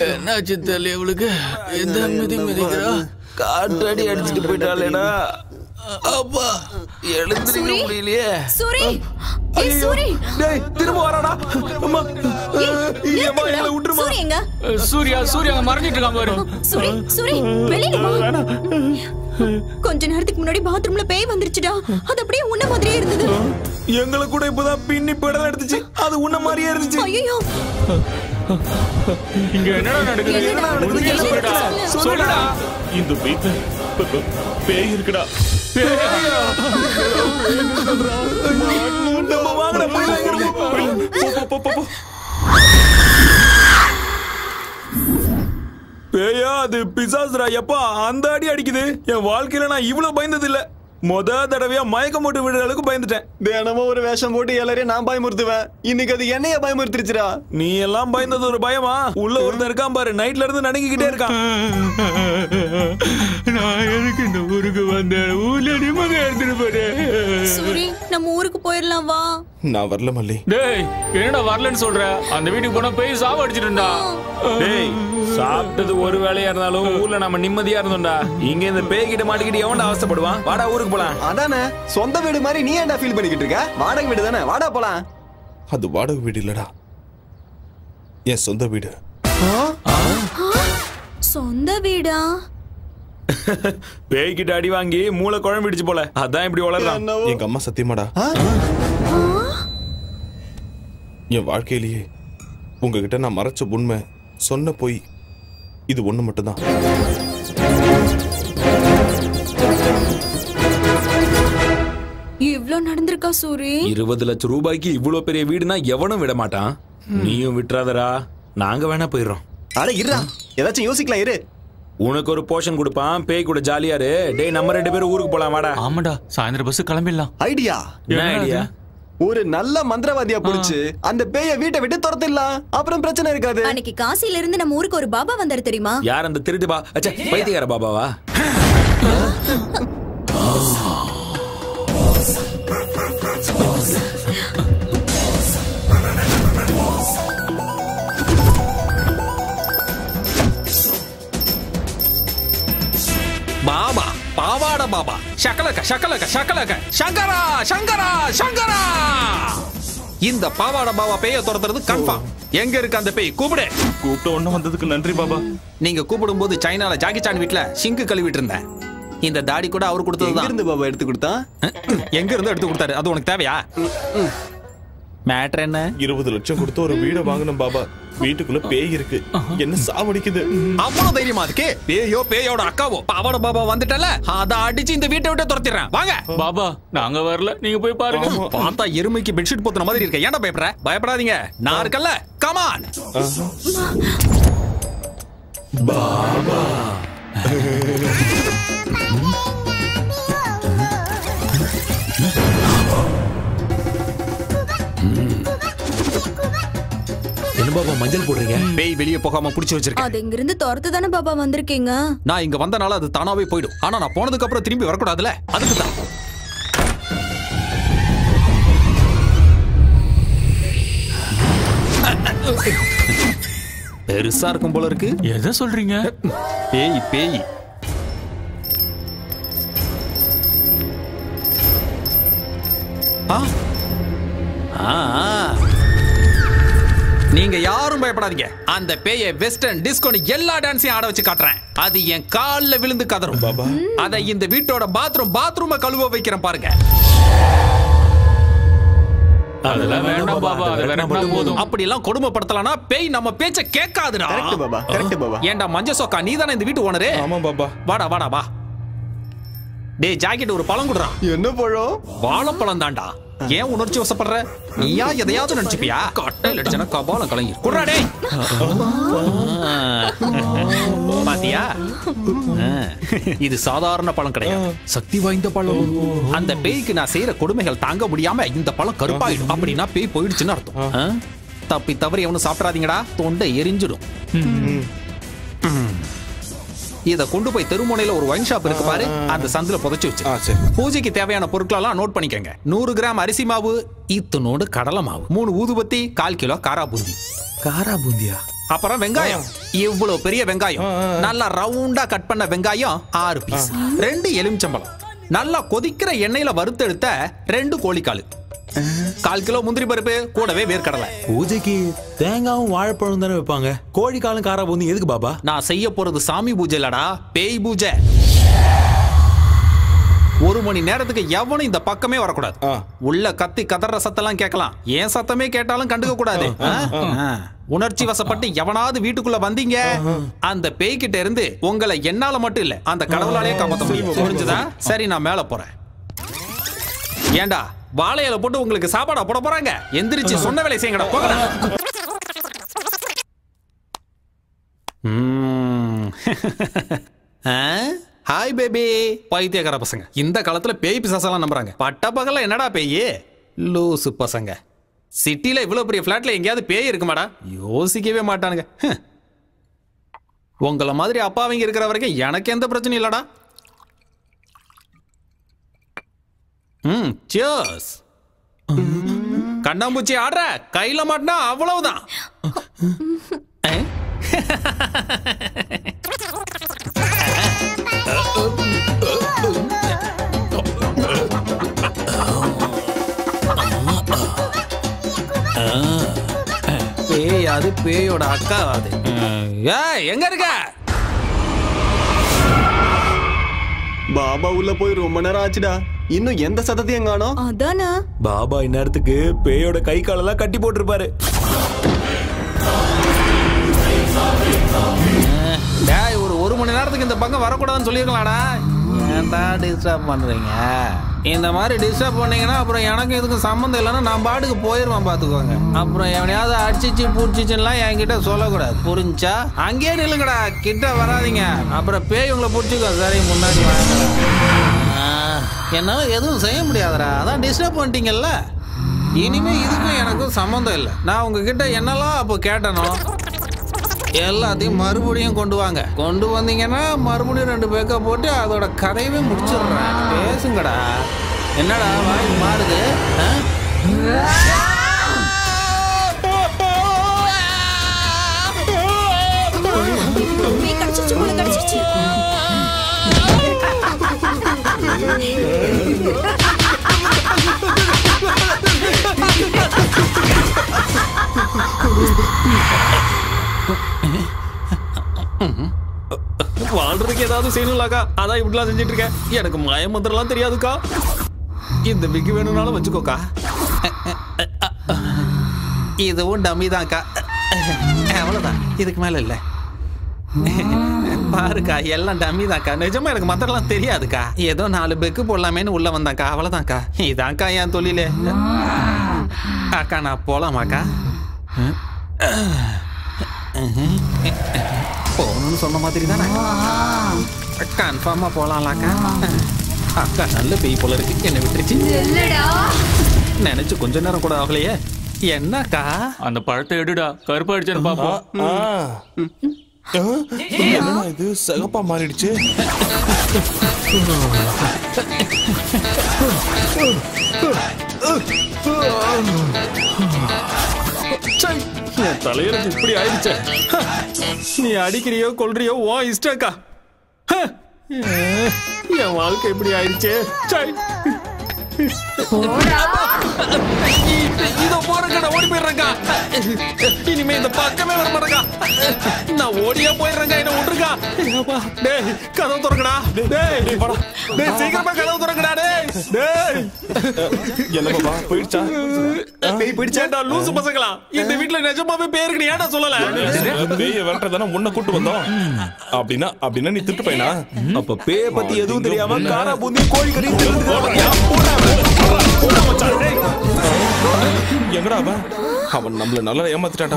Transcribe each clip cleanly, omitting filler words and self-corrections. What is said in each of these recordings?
என்னாச்சு தெரியல இவளுக்கு. எந்த மிதி மிதிக்கிறா? காற்றடி அடிச்சுட்டு போயிட்டாளேடா. அப்பா எழுந்திருக்க முடியலையே. சூரி, ஏய் சூரி, டேய் திரும்ப வராடா. அம்மா ஏமா என்ன விட்டுருமா? சூரி எங்க? சூர்யா மறஞ்சிட்டு இருக்கான் பாரு. சூரி வெளியில வா. கொஞ்ச நேரத்துக்கு முன்னாடி பாத்ரூம்ல பேய் வந்துருச்சுடா. அது அப்படியே உன்ன மாதிரியே இருந்தது. எங்களை கூட இப்பதான் பின்னி படம் எடுத்துச்சு. அது உன்ன மாதிரியே இருந்துச்சு. ஐயோ இங்க என்னடா நடக்குது? சொல்லுடா. இந்த வீட்ல பேய் இருக்குடா. நம்ம வாங்கடா போய். பேயா அது பிசாசுரா. எப்பா அந்த அடி அடிக்குது. என் வாழ்க்கையில நான் இவ்வளவு பயந்தது இல்ல. முத தடவையா மயக்கம் போட்டு விடுற அளவுக்கு பயந்துட்டேன். தினமும் ஒரு வேஷம் போட்டு எல்லாரையும் நான் பயமுறுத்துவேன். இன்னைக்கு அது என்னைய பயமுறுத்திருச்சுடா. நீ எல்லாம் பயந்தது ஒரு பயமா? உள்ள ஒருத்தன் இருக்கான் பாரு, நைட்ல இருந்து நடுங்கிக்கிட்டே இருக்கான். நான் எதுக்கு இந்த ஊருக்கு வந்தேன்? ஊர்ல நிம்மதி எடுத்துட்டு போறேன். சூரி நம்ம ஊருக்கு போயிடலாம் வா. நான் வரல மல்லி. டேய் என்னடா வரலன்னு சொல்ற? அந்த வீட்டுக்கு போனா பேய் சாவ அடிச்சிட்டுடா. டேய் சாப்பிட்டது ஒரு வேலையா இருந்தாலும் ஊர்ல நம்ம நிம்மதியா இருந்தோம்டா. இங்க இந்த பேய் கிட்ட மாட்டிக்கிட்டு எவன்டா அவஸ்தைப்படுவான்? வாடா ஊருக்கு போலாம். அதானே சொந்த வீடு மாதிரி நீ ஏன்டா ஃபீல் பண்ணிக்கிட்டு இருக்க? வாடகை வீடு தானே, வாடா போலாம். அது வாடகை வீடு இல்லடா, என் சொந்த வீடு. சொந்த வீடா? பேய் கிட்ட அடி வாங்கி மூளை குழம்பிடுச்சு போல, அதான் இப்படி வளர்றான். எங்க அம்மா சத்தியமாடா, என் வாழ்க்கையிலேயே உங்ககிட்ட நான் மறைச்ச உண்மை, சொன்ன போய் இது ஒண்ணு மட்டும்தான். இவ்ளோ நடந்திருக்கா சூரி? 20 லட்சம் ரூபாய்க்கு இவ்வளவு பெரிய வீடுனா எவனும் விட மாட்டான். நீயும் விட்டுறாதரா, நாங்க வேணா போயிடுறோம். அட இருடா, ஏதாச்சும் யோசிக்கலாம் இரு. உனக்கு ஒரு போர்ஷன் கொடுப்பான், பேய் கூட ஜாலியா இரு. டேய் நம்ம 2 பேரும் ஊருக்கு போலாம் வாடா. ஆமாடா, சாயந்தரம் பஸ் கிளம்பிடலாம். ஐடியா என்ன ஐடியா? ஒரு நல்ல மந்திரவாதியா புடிச்சு அந்த பேய வீட்டை விட்டு துரத்திடலாம். அப்புறம் பிரச்சனை இருக்காது. அன்னைக்கு காசில இருந்து நம்ம ஊருக்கு ஒரு பாபா வந்தாரு தெரியுமா? யார் அந்த திருட்டு பா? அச்சா பைத்தியக்கார பாபாவா? பாபா, பாவாட பாபா, சக்கலக்க சக்கலக்க சக்கலக்க, சங்கரா சங்கரா சங்கரா. இந்த பாவாட பாபா பேய துரத்துறது கன்ஃபார்ம். எங்க இருக்கு அந்த பேய்? கூப்பிடு. கூப்பிட்ட ஒண்ணு வந்ததுக்கு நன்றி பாபா. நீங்க கூப்பிடும் போது சைனால ஜாக்கி சான் வீட்ல சிங்கு கழுவிட்டு இருந்தேன். இந்த தாடி கூட அவர் கொடுத்ததுதான். இருந்து பாபா எடுத்து கொடுத்தா? எங்க இருந்து எடுத்து கொடுத்தாரு? அது உனக்கு தேவையா? மேட்டர் என்ன? 20 லட்சம் கொடுத்து ஒரு வீடை வாங்கணும் பாபா. வீட்டுக்குள்ள பேய் இருக்கு, என்ன சாவடிக்குது. அவ்வளவு தைரியமா அதுக்கு? பேயோ பேயோட அக்காவோ பாவாட பாபா வந்துட்டல, அத அடிச்சு இந்த வீட்டை விட்டு துரத்திடுறேன். வாங்க பாபா, நாங்க வரல, நீங்க போய் பாருங்க. பார்த்தா எருமைக்கு பெட்ஷீட் போத்துன மாதிரி இருக்க. ஏன்டா பயப்படுற? பயப்படாதீங்க, நான் இருக்கல்ல. கமான் பாபா. என்ன பாபா மஞ்சள் போடுறீங்க? பேய் வெளியே போகாம புடிச்சு வச்சிருக்கேன். அது இங்க இருந்து துரத்து தானே பாபா வந்திருக்கீங்க. நான் இங்க வந்தனால அது தானாவே போயிடும். ஆனா நான் போனதுக்கு அப்புறம் திரும்பி வரக்கூடாதுல, அதுக்கு தான். பெருசா இருக்கும் போல இருக்கு. எதை சொல்றீங்க? பேய் பேய். நீங்க யாரும் பயப்படாதீங்க. அந்த பேய வெஸ்டர்ன் டிஸ்கோ எல்லா டான்ஸையும் ஆட வச்சு காட்டுறேன். அது என் கால்ல விழுந்து கதறும் பாபா. அத இந்த வீட்டோட பாத்ரூம கழுவ வைக்கிறேன் பாருங்க. அதெல்லாம் வேண்டாம் பாபா, அது வேணா போதும். அப்படி எல்லாம் கொடுமைப்படுத்தலனா பேய் நம்ம பேச்ச கேட்காதுடா. Correct baba, correct baba. ஏண்டா மஞ்ச சொக்கா, நீதானே இந்த வீட்டு ஓனரே? ஆமா பாபா. வாடா வாடா வா. டேய் ஜாக்கெட் ஒரு பழம் குடுறா. என்ன பழம்? வாழைப்பழம் தான்டா. ஏன் உணர்ச்சி வசப்படுற? நீயா எதையாவது நினைச்சுப்பியா? கட்டை லட்சண கபாலம் கலங்கி குடுறா டேய். பாத்தியா, இது சாதாரண பழம் கிடையாது, சக்தி வாய்ந்த பழம். அந்த பேய்க்கு நான் செய்யற கொடுமைகள் தாங்க முடியாம இந்த பழம் கருப்பாயிடும். அப்படின்னா பேய் போயிடுச்சுன்னு அர்த்தம். தப்பி தவறி எவனும் சாப்பிடாதீங்கடா, தொண்டை எரிஞ்சிடும். இத கொண்டு போய் தெருமுனையில ஒரு ஒயின் ஷாப் இருக்கு பாரு, அந்த சந்தில புதைச்சு வச்சு பூஜைக்கு தேவையான பொருட்களெல்லாம் நோட் பண்ணிக்கங்க. 100 கிராம் அரிசி மாவு, இத்தனோடு கடலை மாவு, 3 ஊதுபத்தி, 1/4 கிலோ காரா பூந்தி. காரா பூந்தியா? அப்புறம் வெங்காயம், இவ்வளவு பெரிய வெங்காயம், நல்லா ரவுண்டா கட் பண்ண வெங்காயம் 6 பீஸ், 2 எலுமிச்சம்பழம், நல்லா கொதிக்கிற எண்ணெயில வறுத்தெடுத்த 2 கோழிக்கால், 1/4 கிலோ முந்திரி பருப்பு, கூடவே வேர்க்கடலை. பூஜைக்கு தேங்காவும் வாழைப்பழம் தானே வைப்பாங்க. கோழி காலும் காரா பூந்தி எதுக்கு பாபா? நான் செய்ய போறது சாமி பூஜை இல்லடா, பேய் பூஜை. 1 மணி நேரத்துக்கு எவனும் இந்த பக்கமே வரக்கூடாது. உள்ள கத்தி கதற சத்தெல்லாம் கேட்கலாம், ஏன் சத்தமே கேட்டாலும் கண்டுக்க கூடாது. உணர்ச்சி வசப்பட்டு எவனாவது வீட்டுக்குள்ள வந்தீங்க, அந்த பேய்கிட்ட இருந்து உங்களை என்னால மட்டும் இல்ல அந்த கடவுளாலே காப்பாத்த முடியும். புரிஞ்சுதா? சரி, நான் மேல போறேன். ஏண்டா வாழையில போட்டு உங்களுக்கு சாப்பாடா போட போறாங்க? எந்திரிச்சு சொன்ன வேலை செய்யுங்கடா, போகலாம். Hi baby. பைத்தியக்கார பசங்க இந்த காலத்துல பேய் பிசாசெல்லாம் நம்புறாங்க. பட்ட பகல்ல என்னடா பேய்? லூசு பசங்க. சிட்டில இவ்வளவு பெரிய பிளாட்ல எங்கேயாவது பேய் இருக்குமாடா? யோசிக்கவே மாட்டானுங்க. உங்கள மாதிரி அப்பாவிங்க இருக்கிற வரைக்கும் எனக்கு எந்த பிரச்சனையும் இல்லடா. சியர்ஸ். கண்ணாம்பூச்சி ஆடுற, கையில மாட்டினா அவ்வளவுதான். பேய் அது பேயோட அக்கா அது. எங்க இருக்க? பாபா உள்ள போய் ரொம்ப நேரம் ஆச்சுடா, இன்னும் எந்த சத்தத்தையும் காணோம். அதானா பாபா இந்நேரத்துக்கு பேயோட கை காலெல்லாம் கட்டி போட்டிருப்பாரு. ஒரு மணி நேரத்துக்கு இந்த பக்கம் வரக்கூடாதுன்னு சொல்லிருக்கலாடா. ஏன்டா டிஸ்டர்ப் பண்றீங்க? இந்த மாதிரி டிஸ்டர்ப் பண்ணீங்கன்னா அப்புறம் எனக்கு இதுக்கு சம்மந்தம் இல்லைன்னா நான் பாட்டுக்கு போயிடுவேன், பாத்துக்கோங்க. அப்புறம் எவனையாவது அடிச்சிச்சு பூச்சிச்சுலாம் என்கிட்ட சொல்லக்கூடாது, புரிஞ்சா? அங்கேயே நில்லுங்கடா, கிட்ட வராதிங்க, அப்புறம் பேய் உங்களை பிடிச்சிக்கோ. சரி, முன்னாடி வாங்க. என்னால எதுவும் செய்ய முடியாதுடா, அதான் டிஸ்டர்ப் பண்ணிட்டீங்கல்ல. இனிமே இதுக்கும் எனக்கும் சம்மந்தம் இல்லை. நான் உங்ககிட்ட என்னெல்லாம் அப்போ கேட்டனோ எல்லாத்தையும் மறுபடியும் கொண்டு வாங்க. கொண்டு வந்தீங்கன்னா மறுபடியும் 2 பேக்கா போட்டு அதோட கதையவே முடிச்சிடுறேன். பேசுங்கடா. என்னடா வாய் மாறுது? வாழ்றதுக்கு ஏதாவது செய்யணும்லாக்கா, அதான் இப்படிலாம் செஞ்சுட்டு இருக்கேன். எனக்கு மாய மந்திரம்லாம் தெரியாதுக்கா. இந்த விக்கு வேணும்னாலும் வச்சுக்கோக்கா. இதுவும் டம்மி தான்க்கா, அவ்வளவுதான், இதுக்கு மேல இல்ல. பாருக்கா, எல்லாம் டம்மி தான்க்கா. நிஜமா எனக்கு மந்திரம்லாம் தெரியாதுக்கா. ஏதோ 4 பெக்கு போடலாமேன்னு உள்ள வந்தாக்கா, அவ்வளவுதான்க்கா. இதான்க்கா என் தொழிலே. அக்கா நான் போலாமாக்கா? போகணும்னு சொன்ன மாதிரி தானே, கன்ஃபார்மா போலாம்லாக்கா. அக்கா நல்ல பேய் போல இருக்கு, என்ன விட்டுருச்சு. நினைச்சு கொஞ்ச நேரம் கூட ஆகலையே. என்னக்கா? அந்த பழத்தை எடுடா, கருப்பாயிடுச்சு பாப்போம். என்னடா இது சிகப்பா மாறிடுச்சு? என் தலையெழுத்து இப்படி ஆயிடுச்சே. நீ அடிக்கிறியோ கொல்றியோ ஓ இஷ்டக்கா. என் வாழ்க்கை இப்படி ஆயிடுச்சே. இதோ போறேங்கடா, ஓடி போயிடுறேங்கா. இனிமே இந்த பக்கமே வர மாட்டேங்கா. நான் ஓடியா போயிடுறேங்க, என்ன விட்டுருக்கா. டேய் கதவு திறக்கடா. டேய் டேய் சீக்கிரமா கதவு திறக்கடா. டேய் என்ன பாபா போயிடுச்சா? பேய் பிடிச்சாடா. லூசு பசங்களா, இந்த வீட்டுல நிஜமாவே பேய் இருக்கு, ஏன்டா சொல்லல? பேய விரட்டதானே உன்னை கூட்டு வந்தோம். அப்படின்னா நீ திட்டு பையனா? அப்ப பேய பத்தி எதுவும் தெரியாம காரா பூந்தி கோழி கறி எங்கடா அவன்? அவன் நம்மள நல்லா ஏமாத்திட்டான்.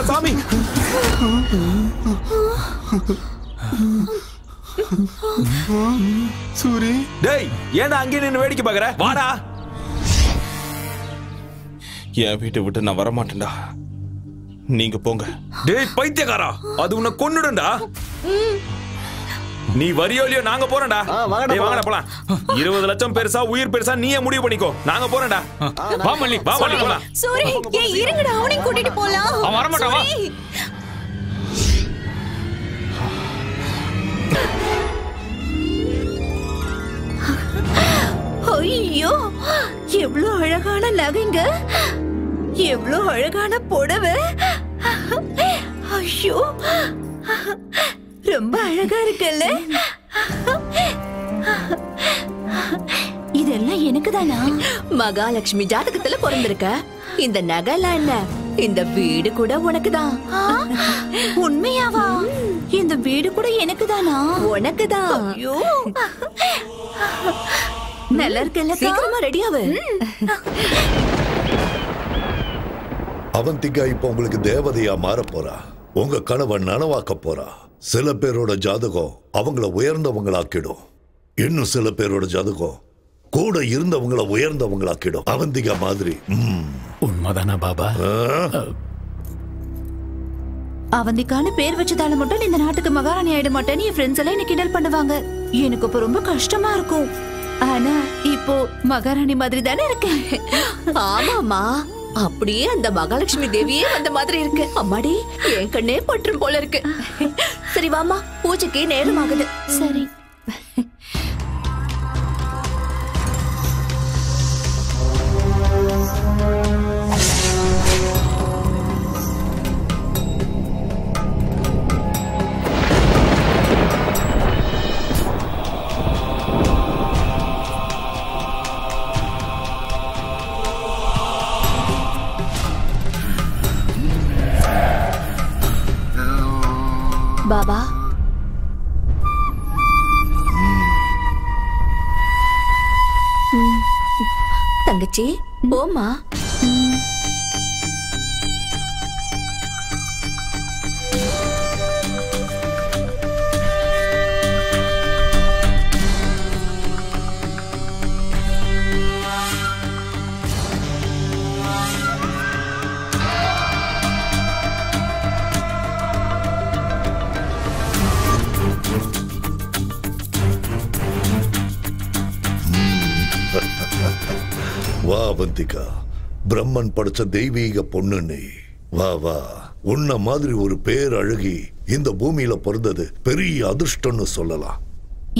சாமி சூரி, டேய் ஏன்டா அங்கே நின்னு வேடிக்கை பாக்குற? வாடா. என் வீட்டை விட்டு நான் வரமாட்டேன்டா, நீங்க போங்க. டேய் பைத்தியக்காரா, அது உன்னை கொன்னுடும்டா. நீ வரியோ இல்லையோ நாங்க போறோம்டா. வாங்கடா, டேய் வாங்கடா போலாம். 20 லட்சம் பெருசா உயிர் பெருசா நீயே முடிவு பண்ணிக்கோ. நாங்க போறோம்டா. வா மல்லி, வா மல்லி போலாம். சூரி ஏய் இருங்கடா அவனையும் கூட்டிட்டு போலாம். அவன் வர மாட்டான், வா. ஐயோ எவ்வளவு அழகான நகைங்க, எவ்வளவு அழகான புடவை. ஐயோ ரொம்ப அழகா இருக்குல்ல. இதெல்லாம் எனக்கு தானா? மகாலட்சுமி ஜாதகத்துல பிறந்திருக்க. இந்த நகைலாம் என்ன, இந்த வீடு கூட உனக்கு தான். உண்மையாவா? இந்த வீடு கூட எனக்கு தானா? உனக்கு தான். ஐயோ நல்லா இருக்குல்ல, சீக்கிரமா ரெடியாவு. அவந்திகா இப்ப உங்களுக்கு தேவதையா மாற போறா. உங்க கனவை நனவாக்க போறா. சில பேரோட ஜாதகம் அவங்கள உயர்ந்தவங்களாக்கிடும். இன்னும் சில பேரோட ஜாதகம் கூட இருந்தவங்கள உயர்ந்தவங்களாக்கிடும். அவந்திகா மாதிரி. உண்மைதானா பாபா? அவந்திக்கான பேர் வச்சதால மட்டும் இந்த நாட்டுக்கு மகாராணி ஆயிட மாட்டேன்னு என் ஃப்ரெண்ட்ஸ் எல்லாம் என்ன கிண்டல் பண்ணுவாங்க. எனக்கு இப்ப ரொம்ப கஷ்டமா இருக்கும். ஆனா இப்போ மகாராணி மாதிரி தானே இருக்கேன். ஆமாமா, அப்படியே அந்த மகாலட்சுமி தேவியே அந்த மாதிரி இருக்கு. அம்மாடி என் கண்ணே பற்றும் போல இருக்கு. சரி வாமா, பூஜைக்கு நேரம் ஆகுது. சரி பாபா. தங்கச்சி போமா. வா அவந்திகா, பிரம்மன் படைச்ச தெய்வீக பொண்ணு நீ. வா வா, உன்ன மாதிரி ஒரு பேர் அழகி இந்த பூமியில பிறந்தது பெரிய அதிர்ஷ்டம்னு சொல்லலாம்.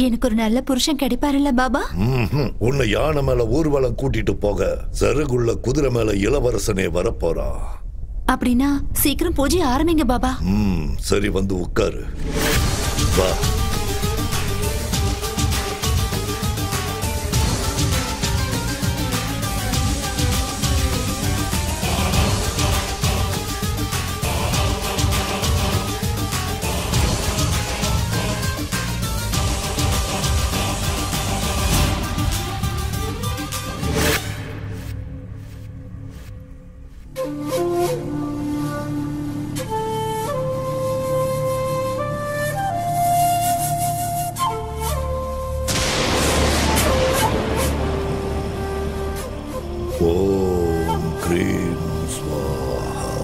எனக்கு ஒரு நல்ல புருஷன் கிடைப்பாருல்ல பாபா? உன்னை யானை மேல ஊர்வலம் கூட்டிட்டு போக சருகுள்ள குதிரை மேல இளவரசனே வரப்போறா. அப்படின்னா சீக்கிரம் பூஜை ஆரம்பிங்க பாபா. சரி வந்து உட்காரு. வா. ஓம் க்ரீம் ஸ்வாஹா.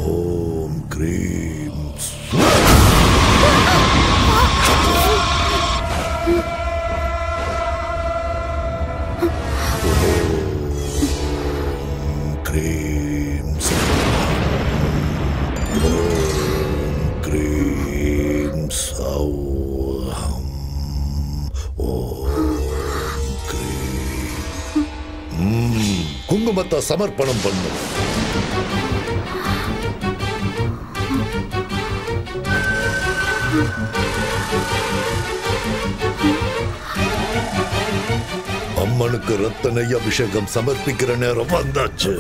ஓம் க்ரீம் க்ரீம் ஓம் க்ரீம் சௌஹம். ஓம் குங்குமத்தை சமர்ப்பணம் பண்ணு. அம்மனுக்கு ரத்த நெய் அபிஷேகம் சமர்ப்பிக்கிற நேரம் வந்தாச்சு.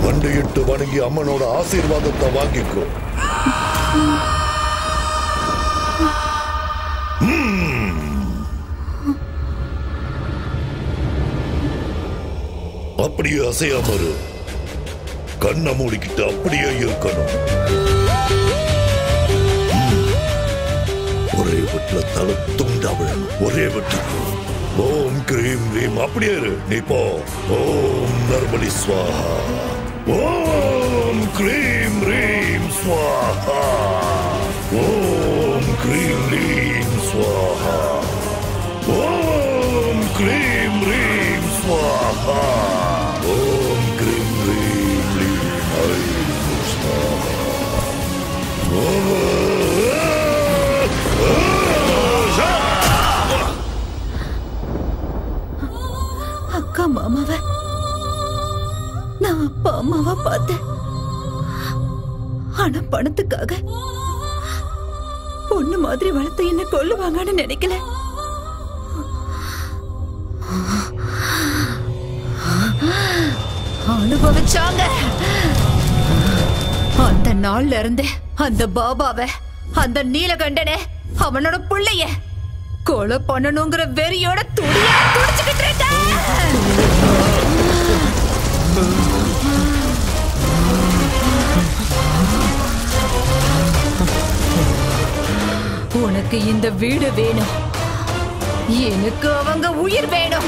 வண்டியிட்டு வணங்கி அம்மனோட ஆசீர்வாதத்தை வாங்கிக்கோ. அப்படியே அசையாம இரு. கண்ணை மூடிக்கிட்டு அப்படியே இருக்கணும். ஒரே வீட்டுல தலை துண்டா விழணும். ஒரே வீட்டுக்கு ஓம் கிரீம் ரீம் அப்படியே இரு நீ போ ஓம் நர்மலி ஸ்வாஹா ஓம் கிரீம் ரீம் ஸ்வாஹா ஓம் கிரீம் ரீம் ஸ்வாஹா ஓம் கிரீம் ரீம் ஸ்வாஹா ஓம் கிரீம் ரீம் ரீம் ஐம் ஸ்வாஹா அக்கா மாமாவ நான் அப்பா அம்மாவா பார்த்தேன். ஆனா பணத்துக்காக பொண்ணு மாதிரி வளர்த்து என்ன கொல்லுவாங்கன்னு நினைக்கல. அனுபவிச்சாங்க. அந்த நாள்ல இருந்தே அந்த பாபாவ அந்த நீலகண்டனை அவனோட பிள்ளைய கொலை பண்ணணுங்கிற வெறியோட துடிச்சுக்கிட்டு இருக்க. உனக்கு இந்த வீடு வேணும், எனக்கு அவங்க உயிர் வேணும்.